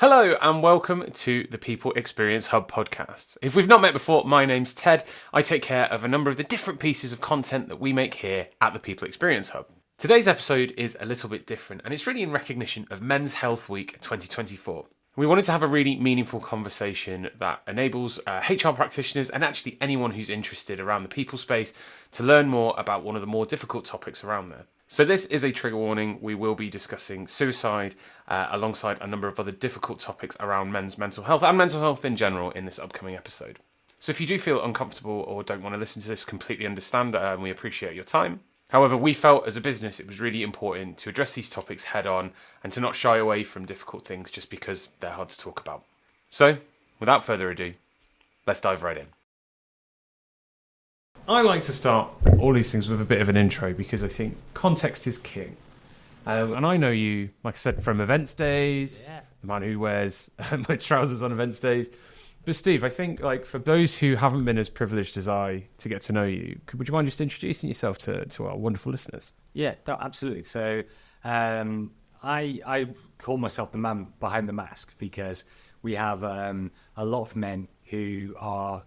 Hello and welcome to the People Experience Hub podcast. If we've not met before, my name's Ted. I take care of a number of the different pieces of content that we make here at the People Experience Hub. Today's episode is a little bit different, and it's really in recognition of Men's Health Week 2024. We wanted to have a really meaningful conversation that enables HR practitioners and actually anyone who's interested around the people space to learn more about one of the more difficult topics around there. So this is a trigger warning. We will be discussing suicide alongside a number of other difficult topics around men's mental health and mental health in general in this upcoming episode. So if you do feel uncomfortable or don't want to listen to this, completely understand, we appreciate your time. However, we felt as a business it was really important to address these topics head on and to not shy away from difficult things just because they're hard to talk about. So, without further ado, let's dive right in. I like to start all these things with a bit of an intro because I think context is king. And I know you, like I said, from events days, the man who wears my trousers on events days. But Steve, I think like for those who haven't been as privileged as I to get to know you, would you mind just introducing yourself to our wonderful listeners? Yeah, no, absolutely. So I call myself the man behind the mask because we have a lot of men who are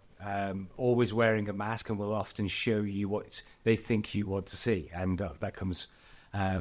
always wearing a mask and will often show you what they think you want to see, and that comes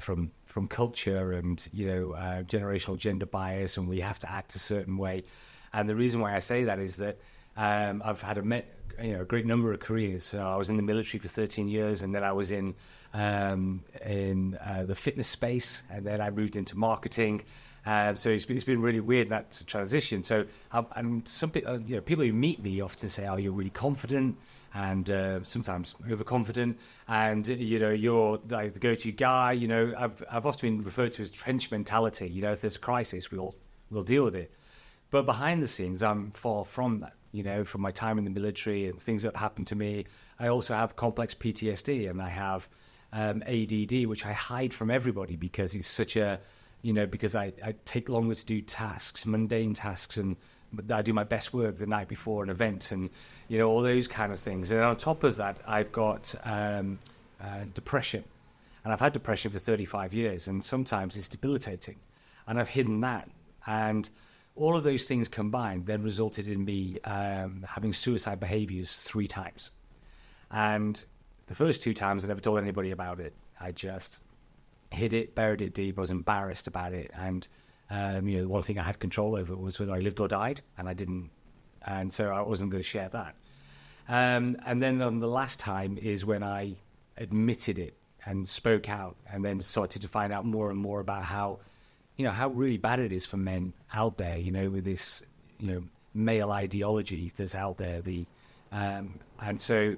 from culture and generational gender bias, and we have to act a certain way. And the reason why I say that is that I've had a great number of careers. So I was in the military for 13 years, and then I was in the fitness space, and then I moved into marketing. So it's been really weird that transition. So and some people, people who meet me often say, "Oh, you're really confident," and sometimes overconfident, and you're like the go-to guy. I've often been referred to as trench mentality. If there's a crisis, we'll deal with it. But behind the scenes, I'm far from that. From my time in the military and things that happened to me, I also have complex PTSD, and I have ADD, which I hide from everybody because it's such a because I take longer to do tasks, mundane tasks, and I do my best work the night before an event, and all those kind of things. And on top of that, I've got depression, and I've had depression for 35 years, and sometimes it's debilitating, and I've hidden that, and all of those things combined then resulted in me having suicide behaviors 3 times. And the first 2 times I never told anybody about it. I just hid it, buried it deep. I was embarrassed about it. And, the one thing I had control over was whether I lived or died, and I didn't. And so I wasn't going to share that. And then on the last time is when I admitted it and spoke out, and then started to find out more and more about how really bad it is for men out there, with this, male ideology that's out there. And so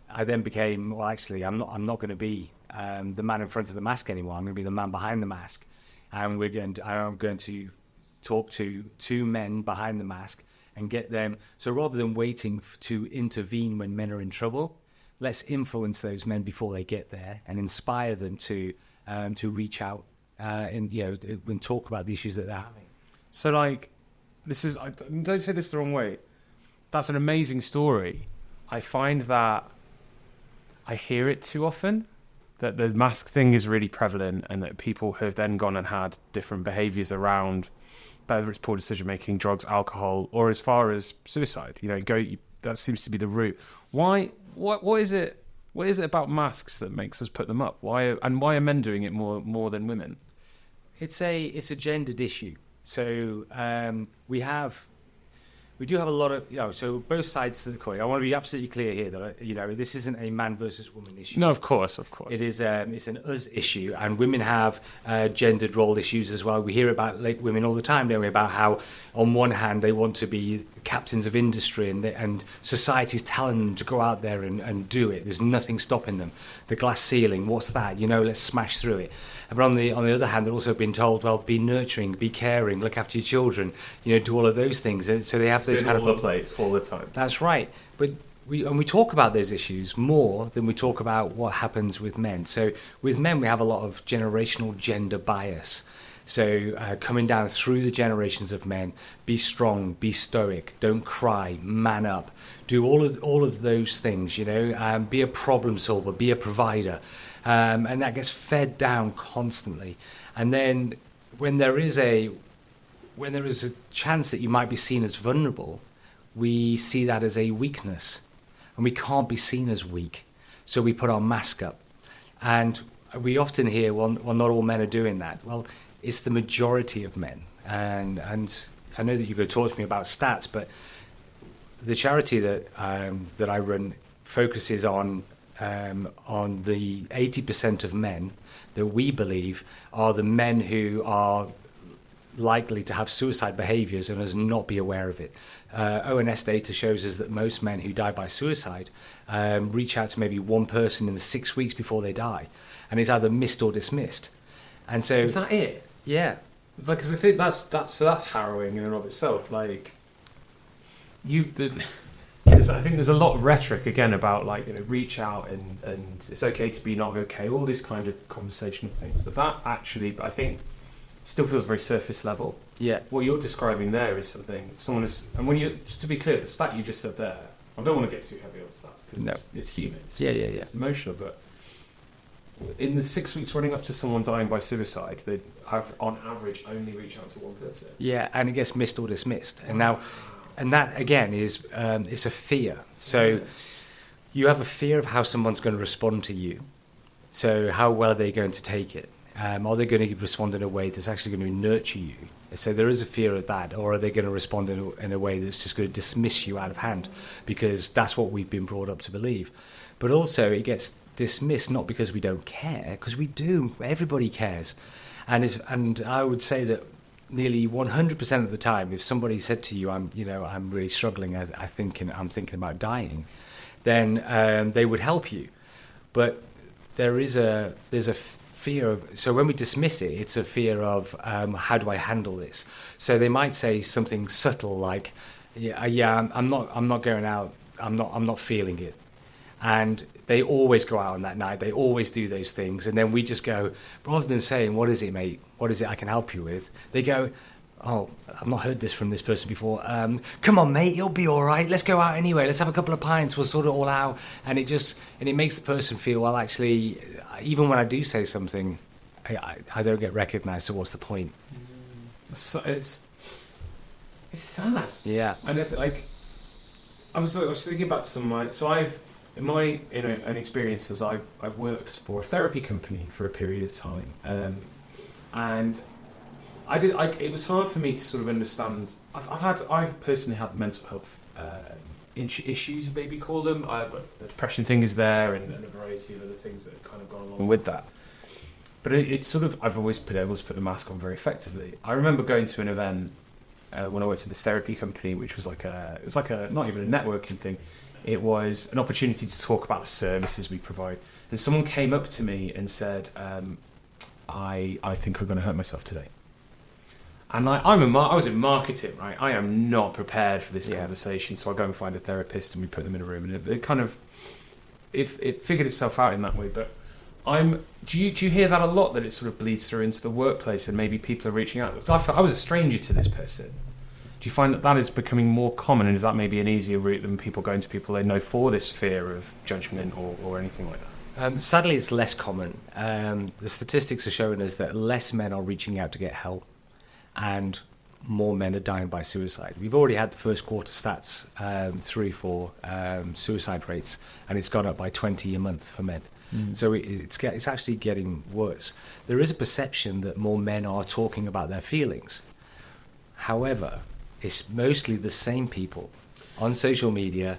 I then became, well, actually, I'm not going to be the man in front of the mask anymore. I'm going to be the man behind the mask, and I'm going to talk to 2 men behind the mask and get them. So rather than waiting to intervene when men are in trouble, let's influence those men before they get there and inspire them to reach out. And talk about the issues that they're having. So, don't say this the wrong way. That's an amazing story. I find that I hear it too often, that the mask thing is really prevalent, and that people have then gone and had different behaviours around, whether it's poor decision making, drugs, alcohol, or as far as suicide. That seems to be the route. Why? What is it? What is it about masks that makes us put them up? Why are men doing it more than women? It's a gendered issue. So we do have a lot of so both sides to the coin. I want to be absolutely clear here that this isn't a man versus woman issue. No, of course. It is it's an us issue, and women have gendered role issues as well. We hear about women all the time, don't we? About how on one hand they want to be captains of industry, and society's telling them to go out there and do it. There's nothing stopping them. The glass ceiling, what's that? Let's smash through it. But on the other hand, they're also being told, well, be nurturing, be caring, look after your children, do all of those things. So they have those kind of plates all the time. That's right. But we talk about those issues more than we talk about what happens with men. So with men, we have a lot of generational gender bias. So coming down through the generations of men, be strong, be stoic, don't cry, man up, do all of those things, be a problem solver, be a provider. And that gets fed down constantly. And then when there is when there is a chance that you might be seen as vulnerable, we see that as a weakness, and we can't be seen as weak, so we put our mask up. And we often hear, well, not all men are doing that. Well, it's the majority of men, and I know that you're going to talk to me about stats, but the charity that I run focuses on the 80% of men that we believe are the men who are likely to have suicide behaviours and us not be aware of it. ONS data shows us that most men who die by suicide reach out to maybe one person in the 6 weeks before they die, and it's either missed or dismissed. And so is that it? Yeah, like, because I think that's harrowing in and of itself. Like, I think there's a lot of rhetoric again about, like, reach out and it's okay to be not okay, all this kind of conversational things. But that actually, I think, still feels very surface level. Yeah. What you're describing there is something someone is, and when you, just to be clear, the stat you just said there, I don't want to get too heavy on stats because it's human. It's emotional, but in the 6 weeks running up to someone dying by suicide, they have, on average, only reach out to one person. Yeah, and it gets missed or dismissed. And now, and that again is it's a fear. So you have a fear of how someone's going to respond to you. So how well are they going to take it? Are they going to respond in a way that's actually going to nurture you? So there is a fear of that. Or are they going to respond in a way that's just going to dismiss you out of hand? Because that's what we've been brought up to believe. But also it gets dismissed not because we don't care, because we do. Everybody cares. And I would say that nearly 100% of the time, if somebody said to you, I'm really struggling, I'm thinking about dying, then they would help you. But there's a fear of, so when we dismiss it, it's a fear of how do I handle this? So they might say something subtle like, I'm not going out, I'm not feeling it. And they always go out on that night, they always do those things, and then we just go, rather than saying, what is it, mate, what is it I can help you with, they go, oh, I've not heard this from this person before, come on mate, you'll be all right, let's go out anyway, let's have a couple of pints, we'll sort it all out. And it makes the person feel, well, actually, even when I do say something, I don't get recognised, so what's the point? So it's sad. Yeah. And I was thinking back to some of my, so I've, in my own experiences, I've worked for a therapy company for a period of time, and it was hard for me to sort of understand. I've personally had mental health issues, maybe call them. But the depression thing is there, and a variety of other things that have kind of gone along with that. But it's sort of, I've always been able to put the mask on very effectively. I remember going to an event when I worked at this therapy company, which was like a not even a networking thing. It was an opportunity to talk about the services we provide. And someone came up to me and said, I think I'm going to hurt myself today. And I was in marketing, right? I am not prepared for this conversation, so I go and find a therapist and we put them in a room, and it kind of it figured itself out in that way. But do you hear that a lot, that it sort of bleeds through into the workplace and maybe people are reaching out? So I was a stranger to this person. Do you find that is becoming more common, and is that maybe an easier route than people going to people they know for this fear of judgment or anything like that? Sadly, it's less common. The statistics are showing us that less men are reaching out to get help, and more men are dying by suicide. We've already had the first quarter stats through for suicide rates, and it's gone up by 20 a month for men. So it's actually getting worse. There is a perception that more men are talking about their feelings. However, it's mostly the same people on social media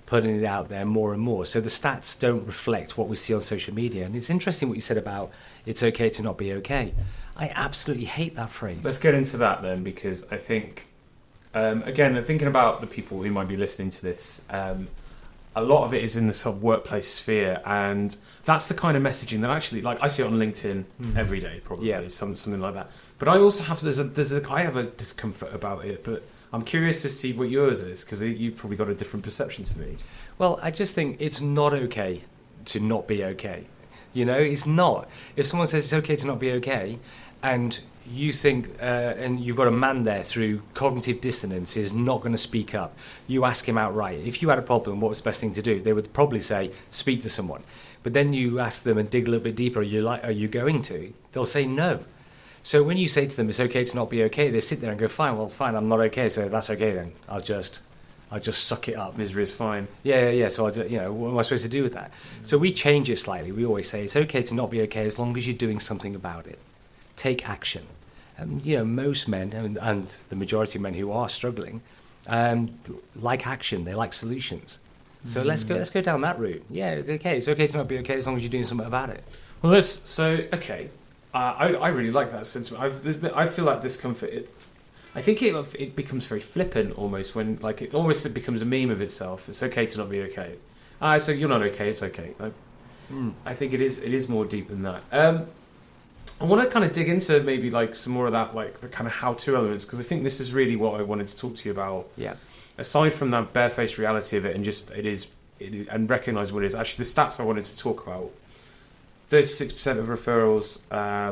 putting it out there more and more. So the stats don't reflect what we see on social media. And it's interesting what you said about it's okay to not be okay. I absolutely hate that phrase. Let's get into that then, because I think, again, thinking about the people who might be listening to this, a lot of it is in the sort of workplace sphere, and that's the kind of messaging that actually, like, I see it on LinkedIn every day, probably, something like that. But I also have I have a discomfort about it, but I'm curious to see what yours is, because you've probably got a different perception to me. Well, I just think it's not okay to not be okay. You know, it's not. If someone says it's okay to not be okay, and you think, and you've got a man there through cognitive dissonance is not going to speak up, you ask him outright, if you had a problem, what was the best thing to do? They would probably say, speak to someone. But then you ask them and dig a little bit deeper, are you going to? They'll say no. So when you say to them it's okay to not be okay, they sit there and go, fine, I'm not okay, so that's okay then. I'll just suck it up. Misery is fine. Yeah. So what am I supposed to do with that? So we change it slightly. We always say it's okay to not be okay as long as you're doing something about it. Take action. Most men and the majority of men who are struggling like action. They like solutions. So let's go down that route. Yeah, okay. It's okay to not be okay as long as you're doing something about it. Well, okay. I really like that sentiment. I feel like discomfort. I think it becomes very flippant almost when it becomes a meme of itself. It's okay to not be okay. So you're not okay. It's okay. I think it is more deep than that. I want to kind of dig into maybe like some more of that, like the kind of how-to elements, because I think this is really what I wanted to talk to you about. Yeah. Aside from that barefaced reality of it, and just it is and recognise what it is. Actually, the stats I wanted to talk about. 36% of referrals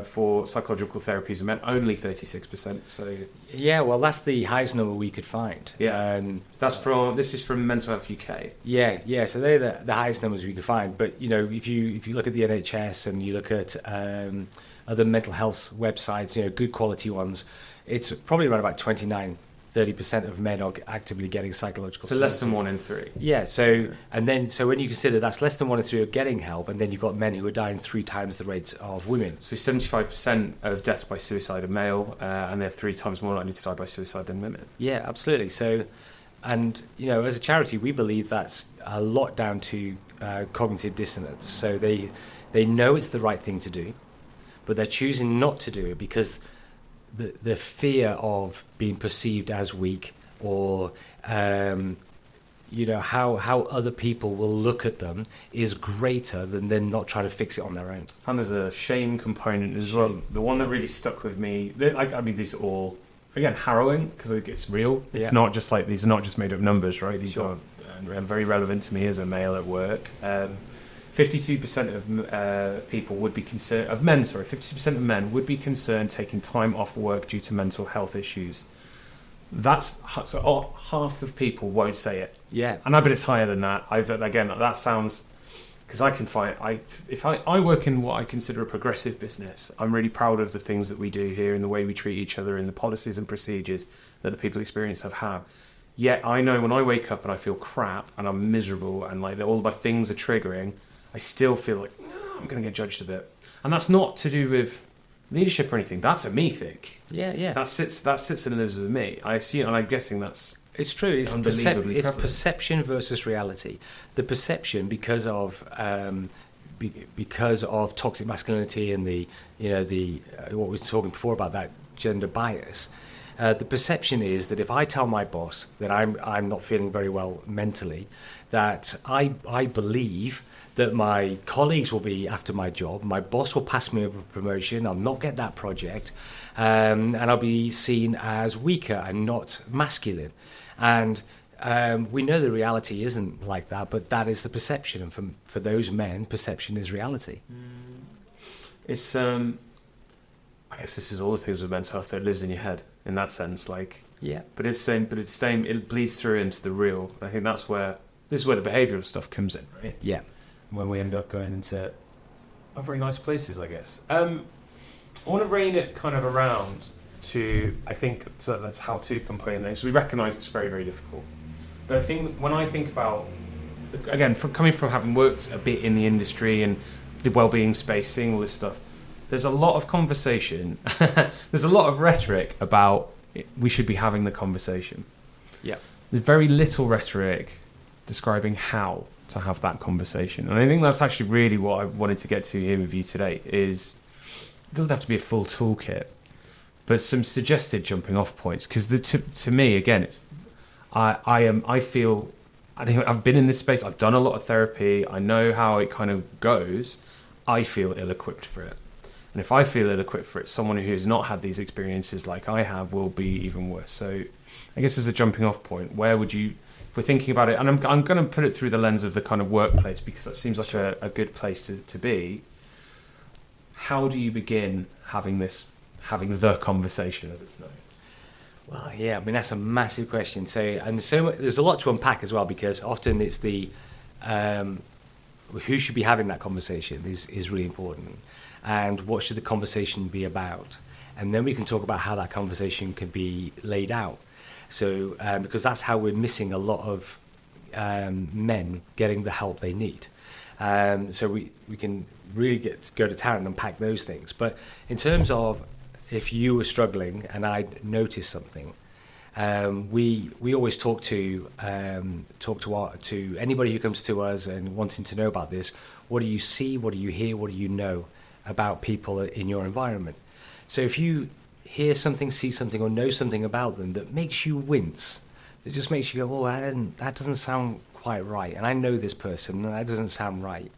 for psychological therapies are men, only 36%. So yeah, well, that's the highest number we could find. Yeah, this is from Mental Health UK. Yeah. So they're the highest numbers we could find. But if you look at the NHS and you look at other mental health websites, good quality ones, it's probably around about 29-30% of men are actively getting psychological services. So less than 1 in 3. Yeah, so when you consider that's less than 1 in 3 are getting help, and then you've got men who are dying 3 times the rate of women. So 75% of deaths by suicide are male, and they're 3 times more likely to die by suicide than women. Yeah, absolutely. So, and as a charity, we believe that's a lot down to cognitive dissonance. So they know it's the right thing to do, but they're choosing not to do it because the fear of being perceived as weak, or how other people will look at them is greater than them not trying to fix it on their own. And there's a shame component as well. The one that really stuck with me, these are all, again, harrowing because it's real. It's not just like, these are not just made up numbers, right? These are very relevant to me as a male at work. 52% of people would be concerned, 52% of men would be concerned taking time off work due to mental health issues. That's so half of people won't say it. Yeah, and I bet it's higher than that. That sounds, because I work in what I consider a progressive business. I'm really proud of the things that we do here and the way we treat each other and the policies and procedures that the people experience have. Yet I know when I wake up and I feel crap and I'm miserable and like all my things are triggering, I still feel like I'm going to get judged a bit. And that's not to do with leadership or anything. That's a me thing. Yeah. That sits in with me. I assume, and I'm guessing that's... It's true. It's unbelievably it's prevalent. Perception versus reality. The perception, because of toxic masculinity and the what we were talking before about that gender bias. The perception is that if I tell my boss that I'm not feeling very well mentally, that I believe that my colleagues will be after my job, my boss will pass me over a promotion, I'll not get that project, and I'll be seen as weaker and not masculine. And we know the reality isn't like that, but that is the perception. And for those men, perception is reality. It's I guess this is all the things with mental health that lives in your head in that sense, like But it bleeds through into the real. I think this is where the behavioural stuff comes in, right? Yeah. When we end up going into very nice places, I guess. I want to rein it kind of around to, I think, so that's how to complain things. So we recognise it's very, very difficult. But I think when I think about, again, coming from having worked a bit in the industry and the wellbeing space, seeing all this stuff, there's a lot of conversation, there's a lot of rhetoric about we should be having the conversation. Yeah. There's very little rhetoric describing how to have that conversation. And I think that's actually really what I wanted to get to here with you today is, it doesn't have to be a full toolkit, but some suggested jumping off points. Because to me, again, I feel, I think I've been in this space, I've done a lot of therapy, I know how it kind of goes, I feel ill-equipped for it. And if I feel ill-equipped for it, someone who's not had these experiences like I have will be even worse. So I guess as a jumping off point, where would you, if we're thinking about it, and I'm going to put it through the lens of the kind of workplace because that seems like a good place to be. How do you begin having the conversation as it's known? Well, yeah, I mean, that's a massive question. So there's a lot to unpack as well, because often it's the who should be having that conversation is really important, and what should the conversation be about, and then we can talk about how that conversation can be laid out. So because that's how we're missing a lot of men getting the help they need. So we can really go to town and unpack those things. But in terms of if you were struggling and I noticed something, we always talk to anybody who comes to us and wanting to know about this. What do you see? What do you hear? What do you know about people in your environment? So if you hear something, see something, or know something about them that makes you wince, it just makes you go, oh, that doesn't sound quite right. And I know this person, and that doesn't sound right.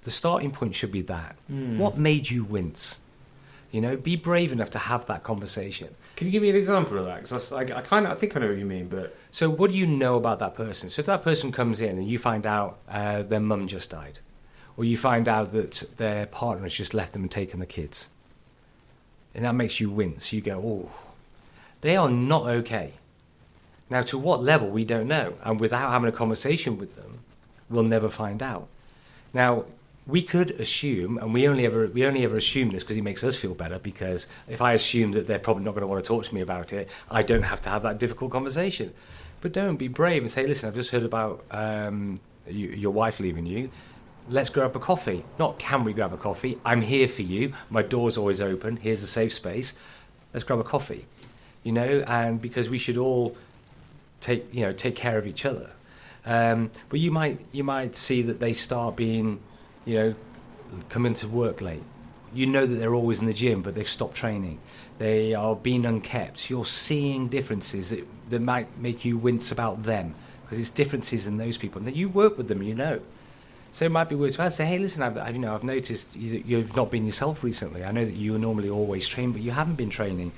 The starting point should be that. What made you wince? You know, be brave enough to have that conversation. Can you give me an example of that? Because I think I know what you mean, but... So what do you know about that person? So if that person comes in and you find out their mum just died, or you find out that their partner has just left them and taken the kids, and that makes you wince, you go, oh, they are not okay. Now, to what level, we don't know. And without having a conversation with them, we'll never find out. Now, we could assume, and we only ever assume this because it makes us feel better, because if I assume that they're probably not going to want to talk to me about it, I don't have to have that difficult conversation. But don't be brave and say, listen, I've just heard about your wife leaving you. Let's grab a coffee. Not can we grab a coffee? I'm here for you. My door's always open. Here's a safe space. Let's grab a coffee. You know, and because we should all take care of each other. But you might see that they start being, coming to work late. You know that they're always in the gym, but they've stopped training. They are being unkept. You're seeing differences that might make you wince about them, because it's differences in those people. And then you work with them, you know. So it might be worth to say, hey, listen, I've noticed you've not been yourself recently. I know that you are normally always trained, but you haven't been training.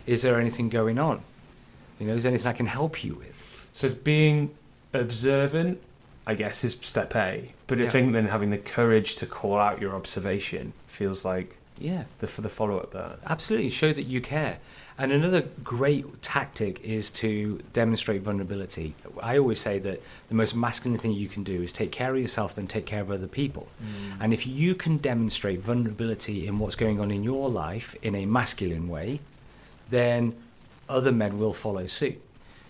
Is there anything going on? Is there anything I can help you with? So being observant, I guess, is step A. But I think then having the courage to call out your observation feels like for the follow-up there. Absolutely, show that you care. And another great tactic is to demonstrate vulnerability. I always say that the most masculine thing you can do is take care of yourself, then take care of other people. And if you can demonstrate vulnerability in what's going on in your life in a masculine way, then other men will follow suit.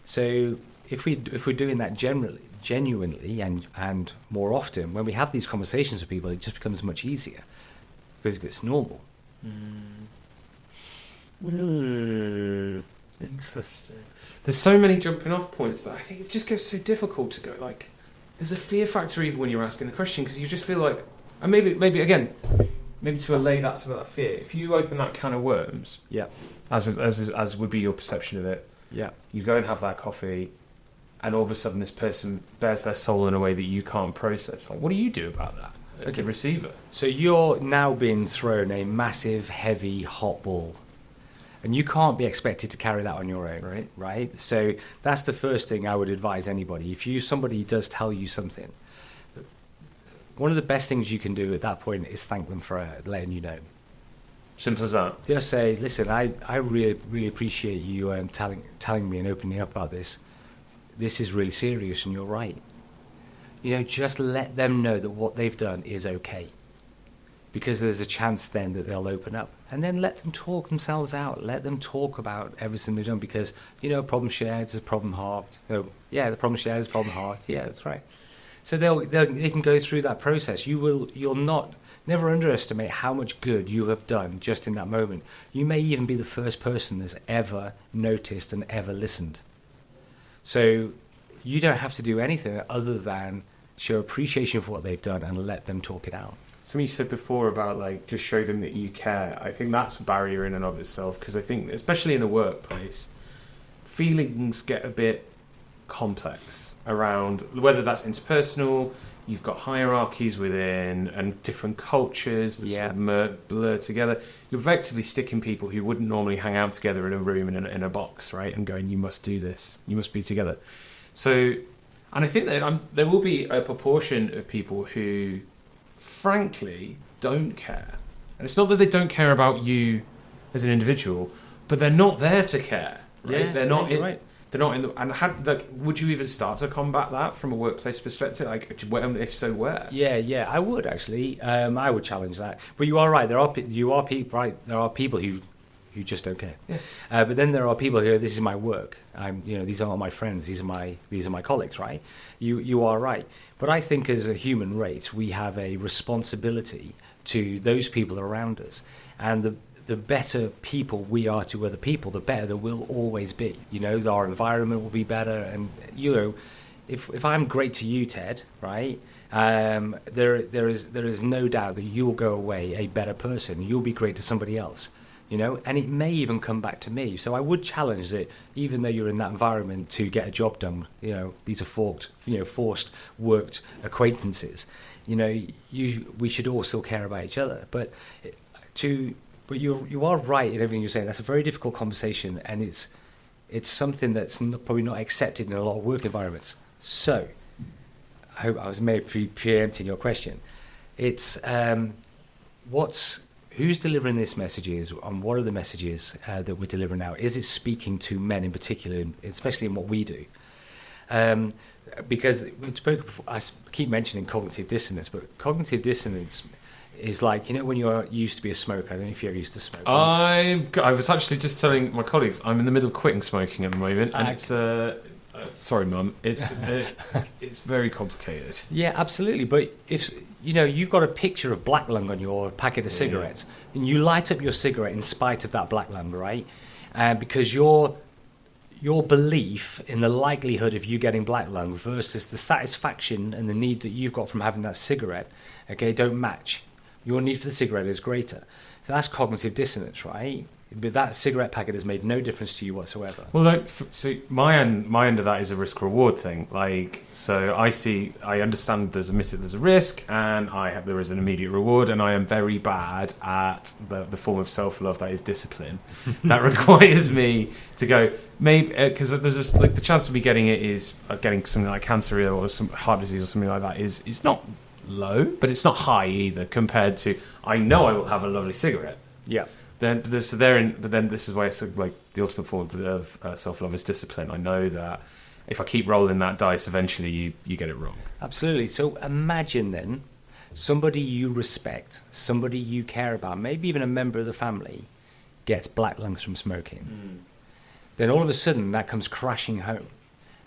So if we're doing that genuinely and more often, when we have these conversations with people, it just becomes much easier because it's normal. Interesting. There's so many jumping off points that I think it just gets so difficult to go. Like, there's a fear factor even when you're asking the question, because you just feel like, and maybe to allay some of that fear. If you open that can of worms, as would be your perception of it, you go and have that coffee, and all of a sudden this person bears their soul in a way that you can't process. Like, what do you do about that as the receiver? So you're now being thrown a massive, heavy, hot ball. And you can't be expected to carry that on your own, right? So that's the first thing I would advise anybody. If somebody does tell you something, one of the best things you can do at that point is thank them for letting you know. Simple as that. Just say, listen, I really, really appreciate you telling me and opening up about this. This is really serious and you're right. Just let them know that what they've done is okay. Because there's a chance then that they'll open up. And then let them talk themselves out. Let them talk about everything they've done. Because, a problem shared is a problem halved. The problem shared is a problem halved. Yeah, that's right. So they can go through that process. You'll never underestimate how much good you have done just in that moment. You may even be the first person that's ever noticed and ever listened. So you don't have to do anything other than show appreciation for what they've done and let them talk it out. Something you said before about just show them that you care. I think that's a barrier in and of itself, because I think, especially in the workplace, feelings get a bit complex around whether that's interpersonal. You've got hierarchies within and different cultures that sort of blur together. You're effectively sticking people who wouldn't normally hang out together in a room in a box, right? And going, you must do this. You must be together. So, and I think that there will be a proportion of people who, frankly, don't care. And it's not that they don't care about you as an individual, but they're not there to care, right? Yeah, they're not right. They're not in the. And would you even start to combat that from a workplace perspective? If so, where? Yeah, I would actually. I would challenge that. But you are right. There are people, right? There are people who who just don't care. Yeah. But then there are people who, this is my work. These aren't my friends. These are my colleagues, right? You are right. But I think as a human race, we have a responsibility to those people around us, and the better people we are to other people, the better that we'll always be. Our environment will be better, and if I'm great to you, Ted, right? There is no doubt that you'll go away a better person. You'll be great to somebody else, and it may even come back to me. So I would challenge that, even though you're in that environment to get a job done, these are forced worked acquaintances. We should all still care about each other. But you are right in everything you're saying. That's a very difficult conversation, and it's something that's probably not accepted in a lot of work environments. So I hope I was maybe preempting your question. It's who's delivering these messages, and what are the messages that we're delivering now? Is it speaking to men in particular, especially in what we do? Because we spoke before, I keep mentioning cognitive dissonance, but cognitive dissonance is like, when you used to be a smoker. I don't know if you ever used to smoke. I was actually just telling my colleagues I'm in the middle of quitting smoking at the moment, and it's sorry, Mum. It's very complicated. Yeah, absolutely. But if you've got a picture of black lung on your packet of cigarettes, and you light up your cigarette in spite of that black lung, right? Because your belief in the likelihood of you getting black lung versus the satisfaction and the need that you've got from having that cigarette, don't match. Your need for the cigarette is greater. So that's cognitive dissonance, right? But that cigarette packet has made no difference to you whatsoever. Well, so my end of that is a risk-reward thing. So I understand there's a risk, and there is an immediate reward, and I am very bad at the form of self-love that is discipline. That requires me to go, maybe, because there's the chance of me getting it is getting something like cancer or some heart disease or something like that is not low, but it's not high either compared to, I know I will have a lovely cigarette. Yeah. But then this is why it's the ultimate form of self-love is discipline. I know that if I keep rolling that dice, eventually you get it wrong. Absolutely. So imagine then somebody you respect, somebody you care about, maybe even a member of the family, gets black lungs from smoking. Then all of a sudden that comes crashing home.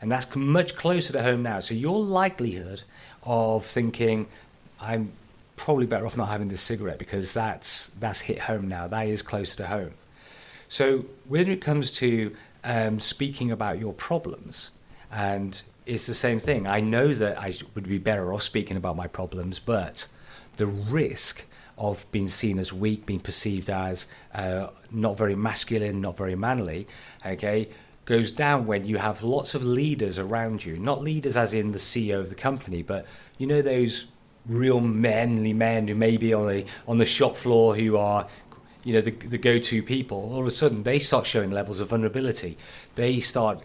And that's much closer to home now. So your likelihood of thinking, I'm probably better off not having this cigarette because that's hit home now. That is closer to home. So when it comes to speaking about your problems, and it's the same thing. I know that I would be better off speaking about my problems, but the risk of being seen as weak, being perceived as not very masculine, not very manly, goes down when you have lots of leaders around you. Not leaders as in the CEO of the company, but those real manly men who may be on the shop floor, who are the go-to people. All of a sudden they start showing levels of vulnerability. They start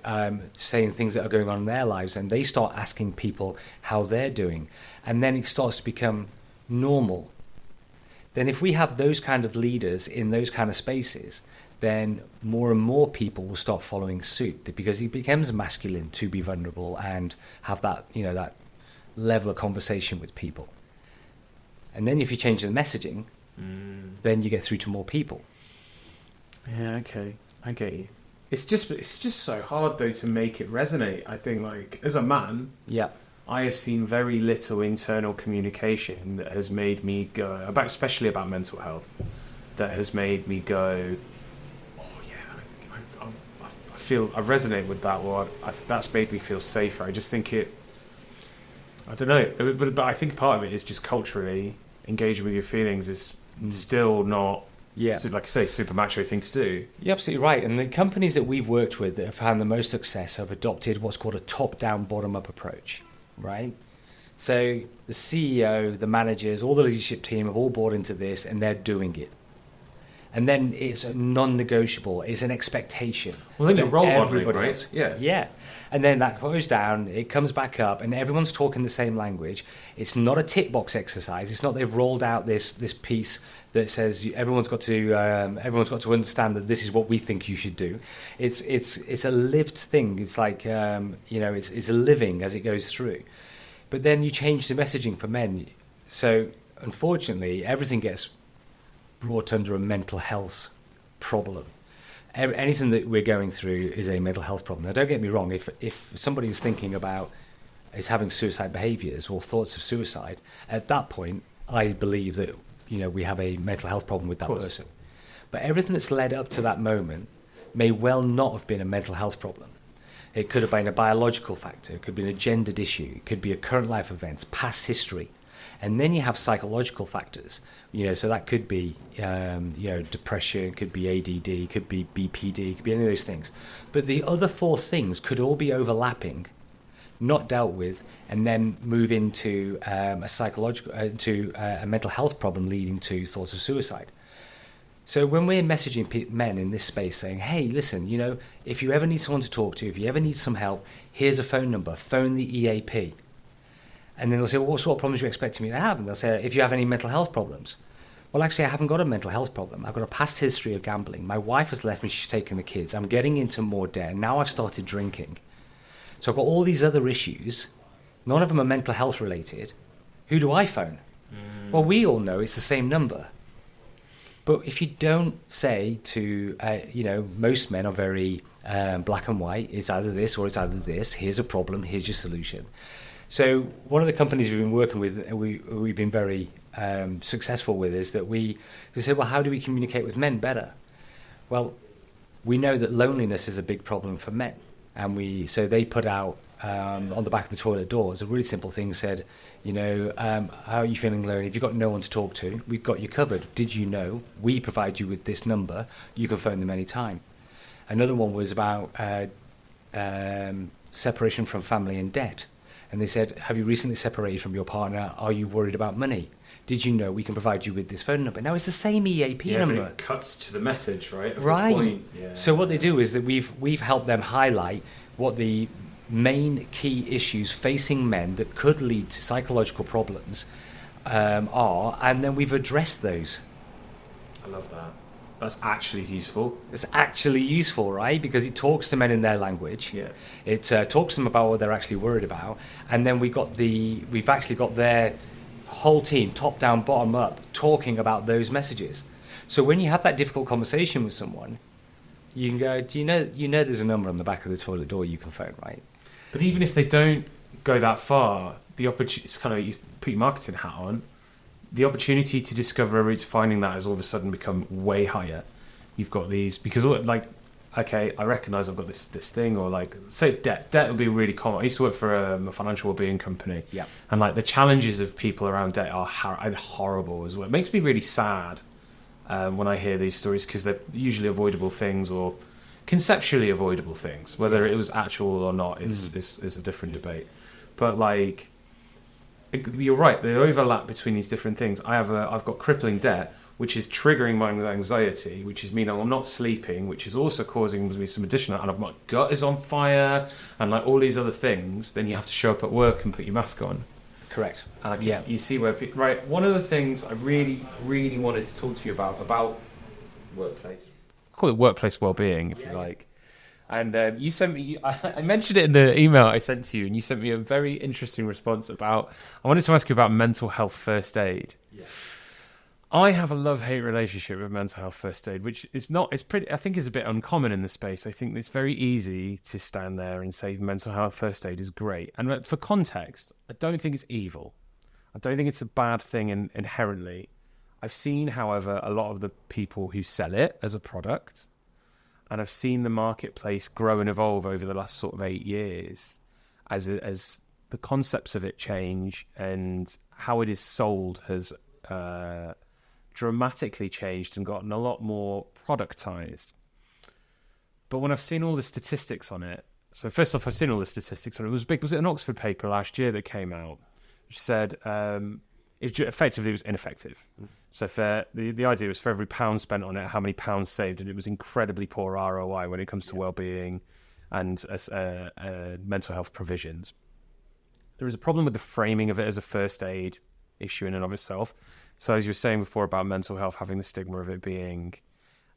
saying things that are going on in their lives, and they start asking people how they're doing, and then it starts to become normal. Then if we have those kind of leaders in those kind of spaces, then more and more people will start following suit, because it becomes masculine to be vulnerable and have that that level of conversation with people. And then if you change the messaging, then you get through to more people. Yeah, okay, I get you. It's just so hard though to make it resonate. I think as a man, I have seen very little internal communication that has made me go especially about mental health, that has made me go, I resonate with that word. That's made me feel safer. I just think I don't know, but I think part of it is just culturally engaging with your feelings is still not, like I say, super macho thing to do. You're absolutely right. And the companies that we've worked with that have found the most success have adopted what's called a top-down, bottom-up approach, right? So the CEO, the managers, all the leadership team have all bought into this, and they're doing it. And then it's non-negotiable. It's an expectation. Well, then you're role modeling, right? Yeah. And then that goes down, it comes back up, and everyone's talking the same language. It's not a tick box exercise. It's not they've rolled out this piece that says everyone's got to understand that this is what we think you should do. It's a lived thing. It's like it's a living as it goes through. But then you change the messaging for men. So unfortunately, everything gets brought under a mental health problem. Anything that we're going through is a mental health problem. Now, don't get me wrong. If somebody is thinking about is having suicide behaviours or thoughts of suicide, at that point, I believe that we have a mental health problem with that person. But everything that's led up to that moment may well not have been a mental health problem. It could have been a biological factor. It could be a gendered issue. It could be a current life events, past history. And then you have psychological factors, so that could be, depression, could be ADD, could be BPD, could be any of those things. But the other 4 things could all be overlapping, not dealt with, and then move into a mental health problem leading to thoughts of suicide. So when we're messaging men in this space saying, hey, listen, if you ever need someone to talk to, if you ever need some help, here's a phone number, phone the EAP. And then they'll say, well, what sort of problems are you expecting me to have? And they'll say, if you have any mental health problems. Well, actually, I haven't got a mental health problem. I've got a past history of gambling. My wife has left me, she's taken the kids. I'm getting into more debt. Now I've started drinking. So I've got all these other issues. None of them are mental health related. Who do I phone? Well, we all know it's the same number. But if you don't say to, most men are very black and white. It's either this or it's either this. Here's a problem. Here's your solution. So one of the companies we've been working with, we've been very successful with, is that we said, well, how do we communicate with men better? Well, we know that loneliness is a big problem for men. And so they put out on the back of the toilet doors a really simple thing, said, how are you feeling lonely? If you've got no one to talk to, we've got you covered. Did you know we provide you with this number? You can phone them anytime. Another one was about separation from family and debt. And they said, have you recently separated from your partner? Are you worried about money? Did you know we can provide you with this phone number? Now, it's the same EAP number. But it cuts to the message, right? Of right. The point. Yeah. So what they do is that we've helped them highlight what the main key issues facing men that could lead to psychological problems are, and then we've addressed those. I love that. That's actually useful. It's actually useful, right? Because it talks to men in their language. Yeah. It talks to them about what they're actually worried about, and then we've actually got their whole team, top down, bottom up, talking about those messages. So when you have that difficult conversation with someone, you can go, do you know there's a number on the back of the toilet door you can phone, right? But even if they don't go that far, the opportunity, it's kind of, you put your marketing hat on, the opportunity to discover a route to finding that has all of a sudden become way higher. You've got these, because okay, I recognise I've got this thing, or say it's debt. Debt would be really common. I used to work for a financial wellbeing company, yeah, and the challenges of people around debt are horrible as well. It makes me really sad when I hear these stories, because they're usually avoidable things, or conceptually avoidable things. Whether it was actual or not is a different debate. But you're right, the overlap between these different things. I've got crippling debt, which is triggering my anxiety, which is meaning I'm not sleeping, which is also causing me some additional, and my gut is on fire, and all these other things. Then you have to show up at work and put your mask on. Correct. And you see where right. One of the things I really, really wanted to talk to you about workplace. I call it workplace well-being, if you like. And you sent me, I mentioned it in the email I sent to you, and you sent me a very interesting response about, I wanted to ask you about mental health first aid. Yeah. I have a love-hate relationship with mental health first aid, which is not, it's pretty, I think is a bit uncommon in the space. I think it's very easy to stand there and say mental health first aid is great. And for context, I don't think it's evil. I don't think it's a bad thing inherently. I've seen, however, a lot of the people who sell it as a product, and I've seen the marketplace grow and evolve over the last sort of 8 years as the concepts of it change, and how it is sold has dramatically changed and gotten a lot more productized. But when I've seen all the statistics on it, so first off, I've seen all the statistics on it. Was it an Oxford paper last year that came out which said effectively it was ineffective. So the idea was for every pound spent on it, how many pounds saved, and it was incredibly poor ROI when it comes to well-being and mental health provisions. There is a problem with the framing of it as a first aid issue in and of itself. So as you were saying before about mental health having the stigma of it being,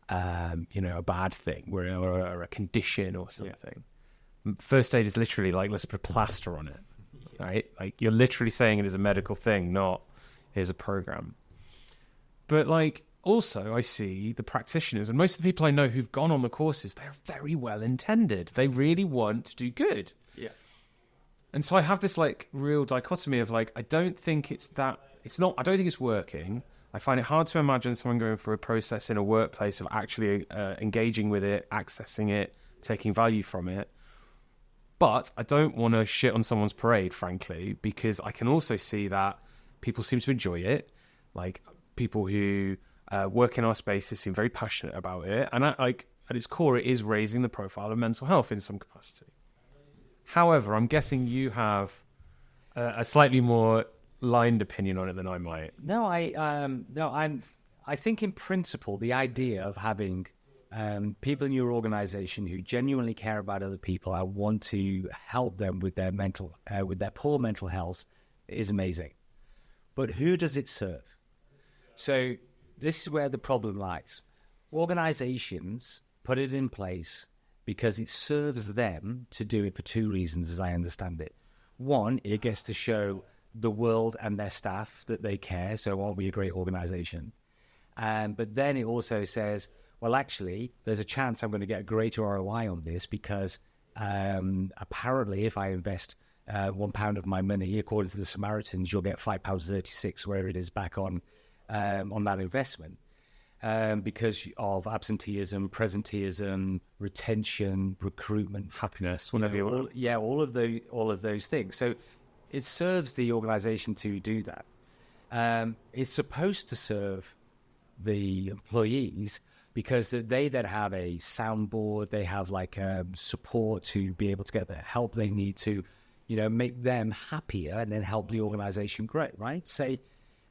a bad thing or a condition or something. Yeah. First aid is literally let's put a plaster on it, right? You're literally saying it is a medical thing, not here's a program. But also I see the practitioners, and most of the people I know who've gone on the courses, they're very well intended. They really want to do good. Yeah. And so I have this like real dichotomy of like, I don't think it's working. I find it hard to imagine someone going through a process in a workplace of actually engaging with it, accessing it, taking value from it. But I don't want to shit on someone's parade, frankly, because I can also see that people seem to enjoy it. Like people who work in our spaces seem very passionate about it. And at its core, it is raising the profile of mental health in some capacity. However, I'm guessing you have a slightly more lined opinion on it than I might. No, I think in principle, the idea of having people in your organization who genuinely care about other people and want to help them with their poor mental health is amazing. But who does it serve? So this is where the problem lies. Organizations put it in place because it serves them to do it for two reasons, as I understand it. One, it gets to show the world and their staff that they care, so aren't we a great organization? But then it also says, well, actually, there's a chance I'm going to get a greater ROI on this because apparently if I invest £1 of my money, according to the Samaritans, you'll get £5.36, wherever it is, back on that investment. Because of absenteeism, presenteeism, retention, recruitment, Happiness, whatever you want. all of those things. So it serves the organization to do that. It's supposed to serve the employees because they then have a soundboard, they have like support to be able to get the help they need to, make them happier and then help the organization grow, right? So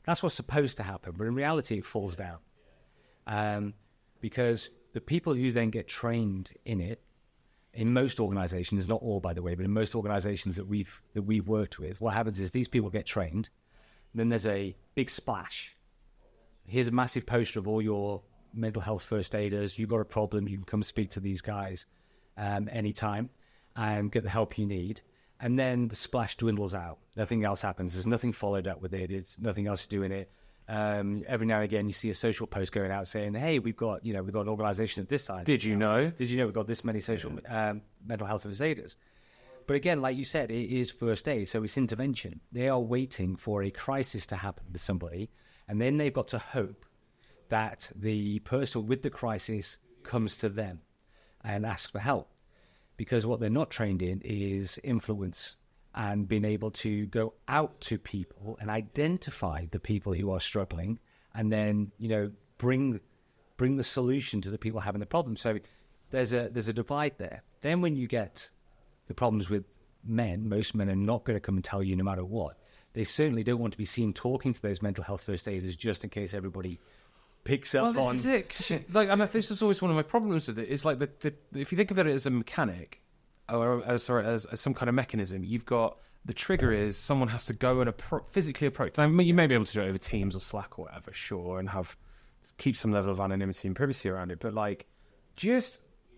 that's what's supposed to happen, but in reality it falls down. Because the people who then get trained in it, in most organizations, not all by the way, but in most organizations that we've worked with, what happens is these people get trained, then there's a big splash. Here's a massive poster of all your mental health first aiders. You've got a problem, you can come speak to these guys anytime and get the help you need. And then the splash dwindles out. Nothing else happens. There's nothing followed up with it. It's nothing else doing it. Every now and again, you see a social post going out saying, "Hey, we've got an organisation of this size. Did you know we've got this many social mental health first aiders?" But again, like you said, it is first aid, so it's intervention. They are waiting for a crisis to happen to somebody, and then they've got to hope that the person with the crisis comes to them and asks for help. Because what they're not trained in is influence and being able to go out to people and identify the people who are struggling and then, bring the solution to the people having the problem. So there's a divide there. Then when you get the problems with men, most men are not going to come and tell you no matter what. They certainly don't want to be seen talking to those mental health first aiders just in case everybody picks up on... Well, this is it. And this is always one of my problems with it. It's like, if you think of it as a mechanic, or as some kind of mechanism, you've got... The trigger is someone has to go and physically approach. Now, you may be able to do it over Teams or Slack or whatever, sure, and keep some level of anonymity and privacy around it. But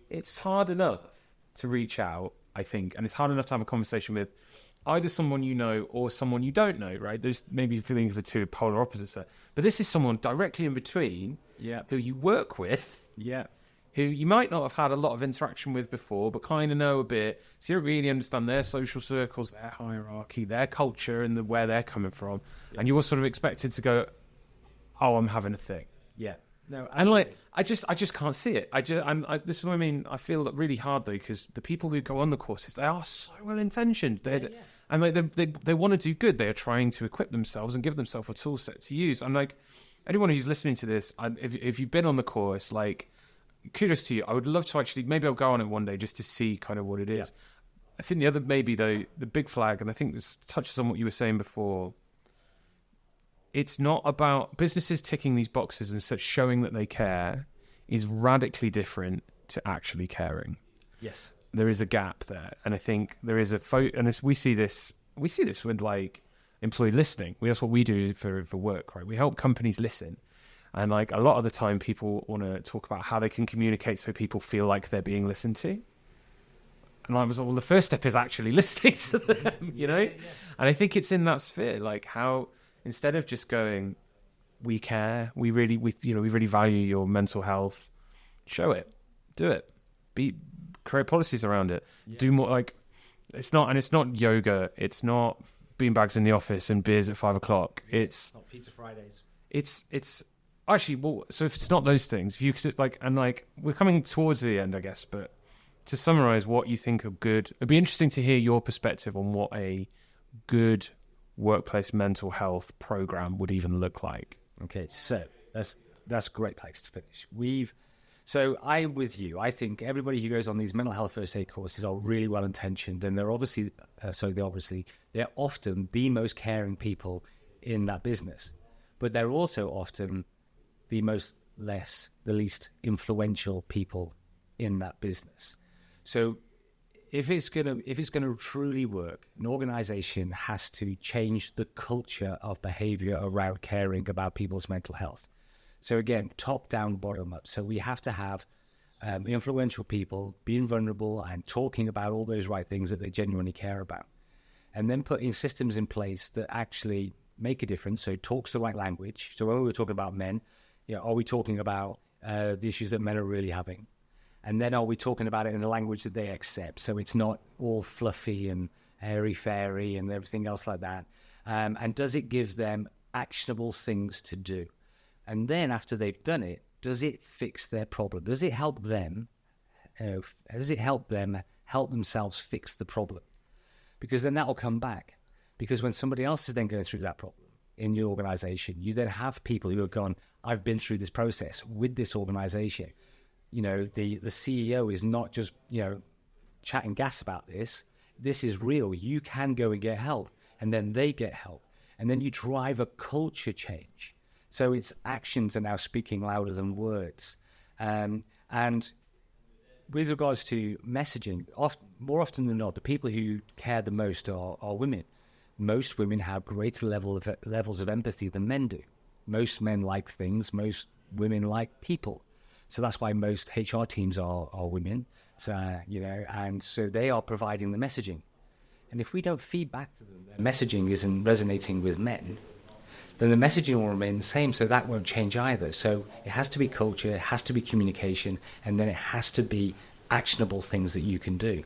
it's hard enough to reach out, I think, and it's hard enough to have a conversation with either someone you know or someone you don't know, right? There's maybe feeling of the two polar opposites there. But this is someone directly in between, who you work with, who you might not have had a lot of interaction with before, but kind of know a bit. So you don't really understand their social circles, their hierarchy, their culture, and where they're coming from. Yeah. And you were sort of expected to go, "Oh, I'm having a thing." Yeah. No, absolutely. And I just can't see it. This is what I mean. I feel really hard though, because the people who go on the courses, they are so well intentioned. And they want to do good. They are trying to equip themselves and give themselves a tool set to use. I'm like, anyone who's listening to this, if you've been on the course, kudos to you. I would love to actually, maybe I'll go on it one day just to see kind of what it is. Yeah. I think the other, maybe though, the big flag, and I think this touches on what you were saying before, it's not about businesses ticking these boxes and showing that they care is radically different to actually caring. Yes. There is a gap there. And I think there is and we see this with employee listening. That's what we do for work, right? We help companies listen. And a lot of the time people want to talk about how they can communicate so people feel like they're being listened to. And I was like, well, the first step is actually listening to them, And I think it's in that sphere, how instead of just going, we care. We really value your mental health. Show it, do it, create policies around it. Yeah. Do more, like, it's not yoga. It's not beanbags in the office and beers at 5:00. It's not pizza Fridays. It's actually, well, so if it's not those things, if you could, we're coming towards the end, I guess, but to summarize what you think are good, it'd be interesting to hear your perspective on what a good workplace mental health program would even look like. Okay, so that's a great place to finish. So I'm with you. I think everybody who goes on these mental health first aid courses are really well intentioned, and they're often the most caring people in that business, but they're also often the least influential people in that business. So if it's gonna truly work, an organization has to change the culture of behavior around caring about people's mental health. So again, top down, bottom up. So we have to have influential people being vulnerable and talking about all those right things that they genuinely care about, and then putting systems in place that actually make a difference. So talks the right language. So when we're talking about men, are we talking about the issues that men are really having? And then are we talking about it in a language that they accept? So it's not all fluffy and airy-fairy and everything else like that. And does it give them actionable things to do? And then after they've done it, does it fix their problem? Does it help them? Help themselves fix the problem? Because then that will come back. Because when somebody else is then going through that problem in your organization, you then have people who have gone, I've been through this process with this organization. The CEO is not just, chatting gas about this. This is real. You can go and get help. And then they get help. And then you drive a culture change. So its actions are now speaking louder than words. And with regards to messaging, more often than not, the people who care the most are women. Most women have greater levels of empathy than men do. Most men like things. Most women like people. So that's why most HR teams are women. So, and so they are providing the messaging. And if we don't feed back to them, that messaging isn't resonating with men, then the messaging will remain the same. So that won't change either. So it has to be culture, it has to be communication, and then it has to be actionable things that you can do.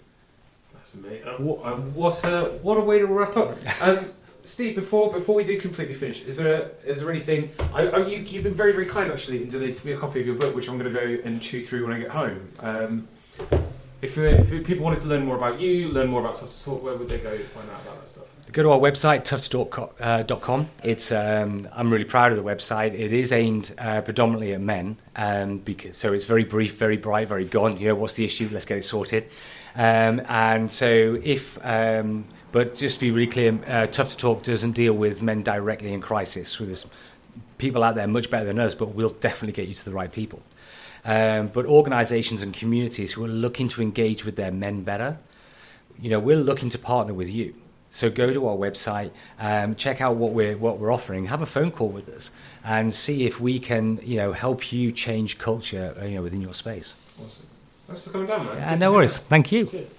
That's amazing. What a way to wrap up. Steve, before we do completely finish, is there anything? You've been very, very kind actually in donating me a copy of your book, which I'm going to go and chew through when I get home. If people wanted to learn more about you, learn more about Tough to Talk, where would they go to find out about that stuff? Go to our website, toughtotalk.com. It's I'm really proud of the website. It is aimed predominantly at men, so it's very brief, very bright, very gone. What's the issue? Let's get it sorted. And so but just to be really clear, Tough to Talk doesn't deal with men directly in crisis. There's people out there much better than us, but we'll definitely get you to the right people. But organizations and communities who are looking to engage with their men better, we're looking to partner with you. So go to our website, check out what we're offering, have a phone call with us, and see if we can, help you change culture, within your space. Awesome. Thanks for coming down, man. No worries. Thank you. Cheers.